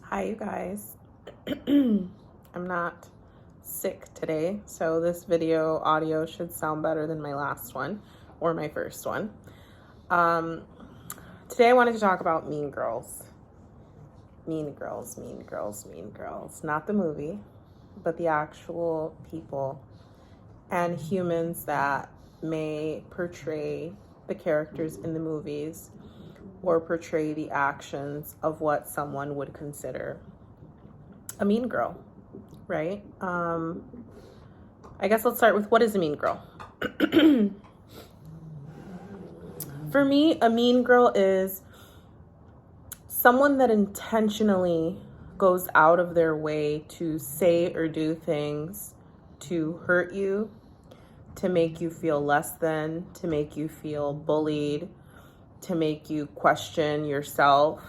Hi, you guys. I'm not sick today, so this video audio should sound better than my last one or my first one. Today I wanted to talk about Mean Girls. Mean Girls, Mean Girls, Mean Girls. Not the movie, but the actual people and humans that may portray the characters in the movies or portray the actions of what someone would consider a mean girl, right? I guess let's start with, what is a mean girl? For me, a mean girl is someone that intentionally goes out of their way to say or do things to hurt you, to make you feel less than, to make you feel bullied, to make you question yourself.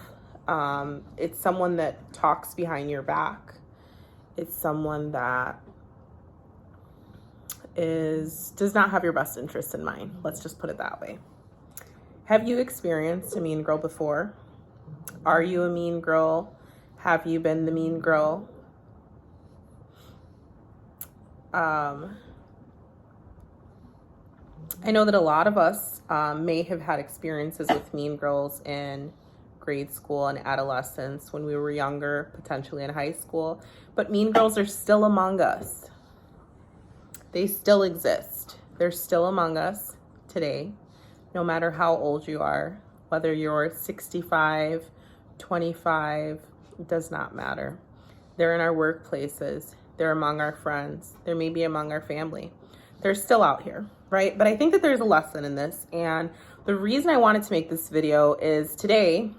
It's someone that talks behind your back. It's someone that does not have your best interest in mind. Let's just put it that way. Have you experienced a mean girl before? Are you a mean girl? Have you been the mean girl? I know that a lot of us may have had experiences with mean girls in grade school and adolescence, when we were younger, potentially in high school. But mean girls are still among us. They still exist. They're still among us today, no matter how old you are, whether you're 65, 25, it does not matter. They're in our workplaces. They're among our friends. They may be among our family. They're still out here, right? But I think that there's a lesson in this. And the reason I wanted to make this video is today,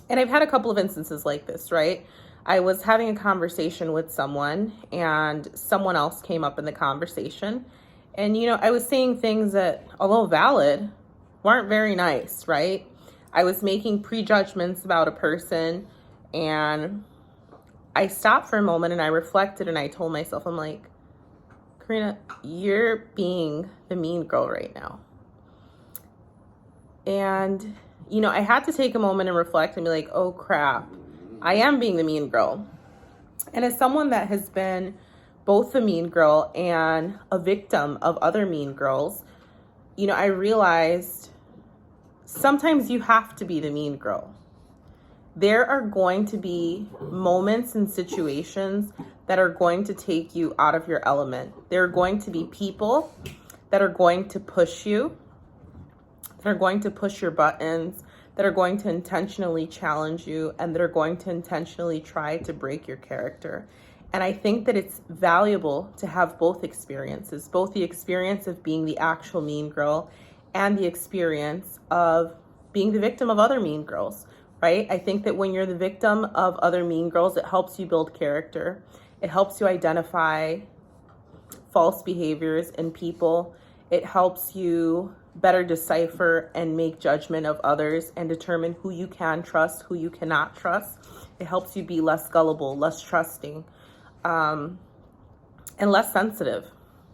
and I've had a couple of instances like this, right? I was having a conversation with someone and someone else came up in the conversation. And, I was saying things that, although valid, weren't very nice, right? I was making prejudgments about a person, and I stopped for a moment and I reflected and I told myself, I'm like, Karina, you're being the mean girl right now. And, I had to take a moment and reflect and be like, oh crap, I am being the mean girl. And as someone that has been both the mean girl and a victim of other mean girls, I realized sometimes you have to be the mean girl. There are going to be moments and situations that are going to take you out of your element. There are going to be people that are going to push you, that are going to push your buttons, that are going to intentionally challenge you, and that are going to intentionally try to break your character. And I think that it's valuable to have both experiences, both the experience of being the actual mean girl and the experience of being the victim of other mean girls, right? I think that when you're the victim of other mean girls, it helps you build character. It helps you identify false behaviors in people. It helps you better decipher and make judgment of others and determine who you can trust, who you cannot trust. It helps you be less gullible, less trusting, and less sensitive.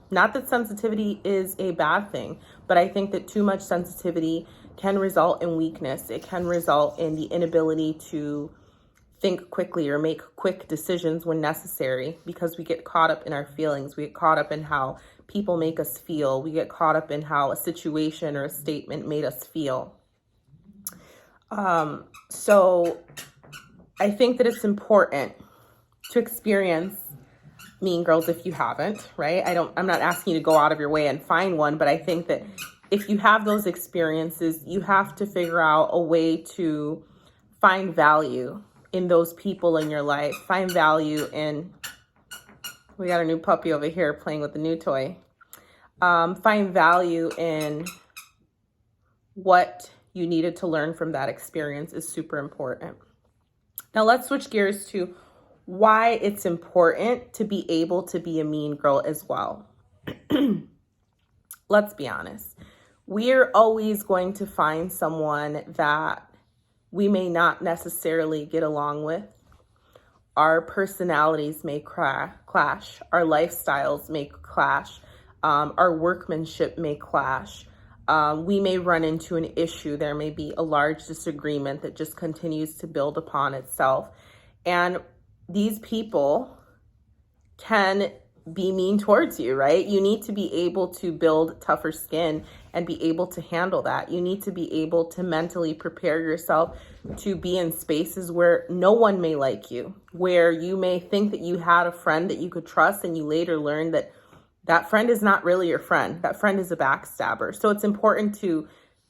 Not that sensitivity is a bad thing, but I think that too much sensitivity can result in weakness. It can result in the inability to think quickly or make quick decisions when necessary, because we get caught up in our feelings. We get caught up in how people make us feel. We get caught up in how a situation or a statement made us feel. So I think that it's important to experience mean girls if you haven't, right? I'm not asking you to go out of your way and find one, but I think that if you have those experiences, you have to figure out a way to find value in those people in your life. Find value in, we got a new puppy over here playing with the new toy. Find value in what you needed to learn from that experience is super important. Now let's switch gears to why it's important to be able to be a mean girl as well. Let's be honest. We're always going to find someone that we may not necessarily get along with. Our personalities may clash. Our lifestyles may clash. Our workmanship may clash. We may run into an issue. There may be a large disagreement that just continues to build upon itself. And these people can be mean towards you, right? You need to be able to build tougher skin and be able to handle that. You need to be able to mentally prepare yourself to be in spaces where no one may like you, where you may think that you had a friend that you could trust, and you later learn that that friend is not really your friend. That friend is a backstabber. So it's important to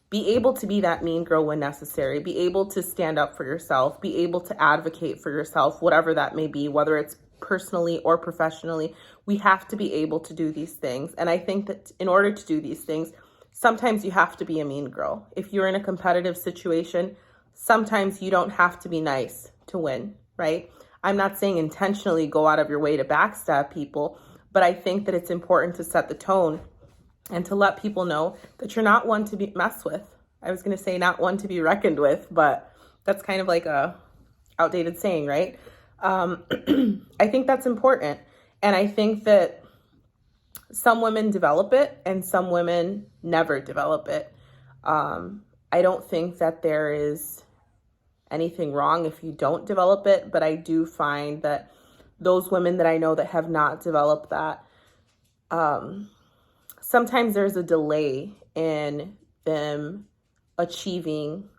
be able to be that mean girl when necessary, be able to stand up for yourself, be able to advocate for yourself, whatever that may be, whether it's personally or professionally. We have to be able to do these things. And I think that in order to do these things, sometimes you have to be a mean girl. If you're in a competitive situation, sometimes you don't have to be nice to win, right? I'm not saying intentionally go out of your way to backstab people, but I think that it's important to set the tone and to let people know that you're not one to be messed with. I was going to say not one to be reckoned with, but that's kind of like a outdated saying, right? I think that's important. And I think that some women develop it and some women never develop it. I don't think that there is anything wrong if you don't develop it, but I do find that those women that I know that have not developed that, sometimes there's a delay in them achieving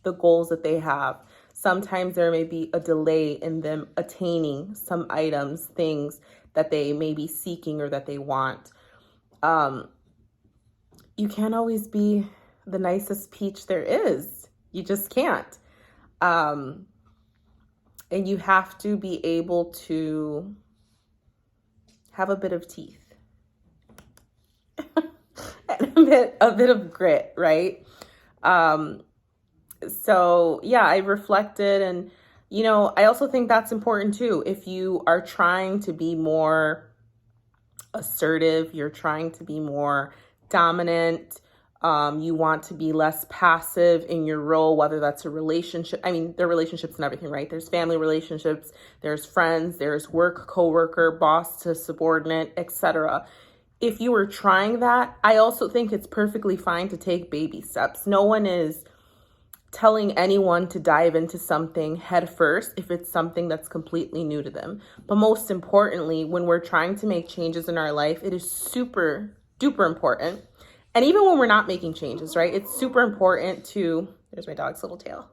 the goals that they have. Sometimes there may be a delay in them attaining some items, things that they may be seeking or that they want. You can't always be the nicest peach there is. You just can't. And you have to be able to have a bit of teeth and a bit of grit, right? So yeah, I reflected, and I also think that's important too. If you are trying to be more assertive, you're trying to be more dominant, you want to be less passive in your role, whether that's a relationship. I mean, there are relationships and everything, right? There's family relationships, there's friends, there's work, coworker, boss to subordinate, etc. If you were trying that, I also think it's perfectly fine to take baby steps. No one is telling anyone to dive into something head first if it's something that's completely new to them. But most importantly, when we're trying to make changes in our life, it is super duper important. And even when we're not making changes, right? It's super important to, there's my dog's little tail.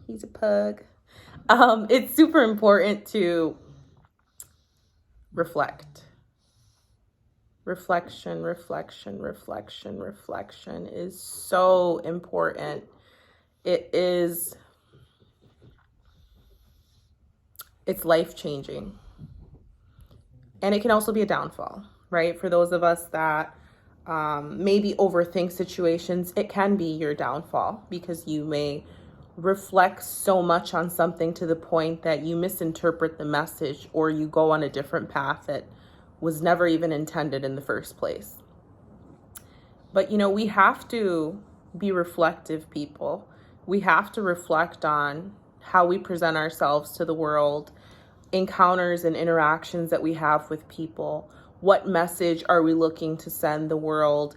He's a pug. It's super important to reflect. Reflection is so important. It's life-changing. And it can also be a downfall, right? For those of us that maybe overthink situations, it can be your downfall because you may reflect so much on something to the point that you misinterpret the message, or you go on a different path that was never even intended in the first place. But we have to be reflective people. We have to reflect on how we present ourselves to the world, encounters and interactions that we have with people. What message are we looking to send the world?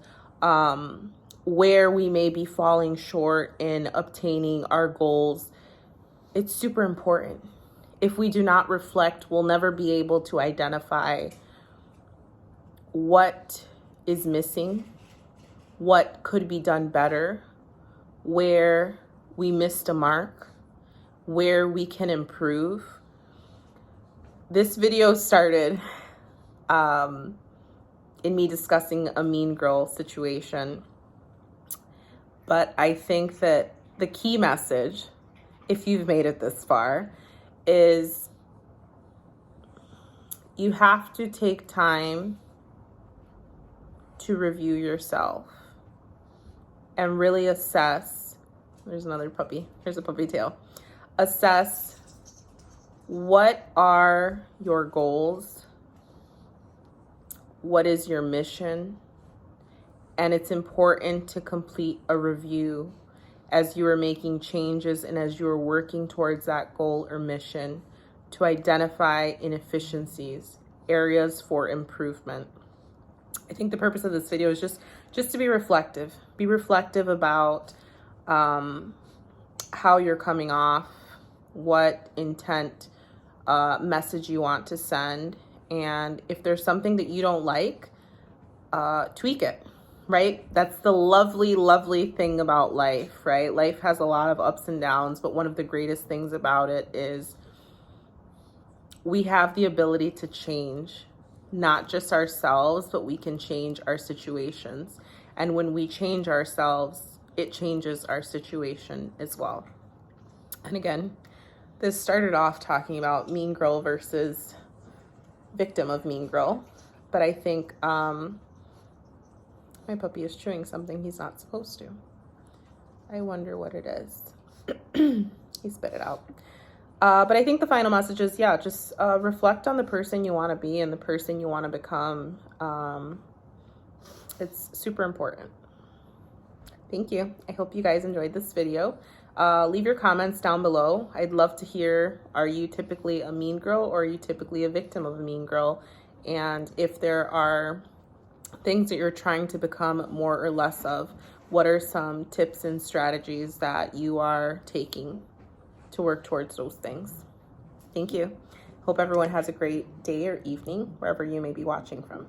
Where we may be falling short in obtaining our goals. It's super important. If we do not reflect, we'll never be able to identify what is missing, what could be done better, where we missed a mark, where we can improve. This video started in me discussing a mean girl situation. But I think that the key message, if you've made it this far, is you have to take time to review yourself and really assess. There's another puppy. Here's a puppy tail. Assess what are your goals? What is your mission? And it's important to complete a review as you are making changes and as you are working towards that goal or mission to identify inefficiencies, areas for improvement. I think the purpose of this video is just to be reflective. Be reflective about how you're coming off, what intent message you want to send. And if there's something that you don't like, tweak it, right? That's the lovely, lovely thing about life, right? Life has a lot of ups and downs, but one of the greatest things about it is we have the ability to change, not just ourselves, but we can change our situations. And when we change ourselves, it changes our situation as well. And again, this started off talking about mean girl versus victim of mean girl. But I think my puppy is chewing something he's not supposed to. I wonder what it is. He spit it out. But I think the final message is, yeah, just reflect on the person you want to be and the person you want to become. It's super important. Thank you. I hope you guys enjoyed this video. Leave your comments down below. I'd love to hear, are you typically a mean girl or are you typically a victim of a mean girl? And if there are things that you're trying to become more or less of, what are some tips and strategies that you are taking to work towards those things? Thank you. Hope everyone has a great day or evening, wherever you may be watching from.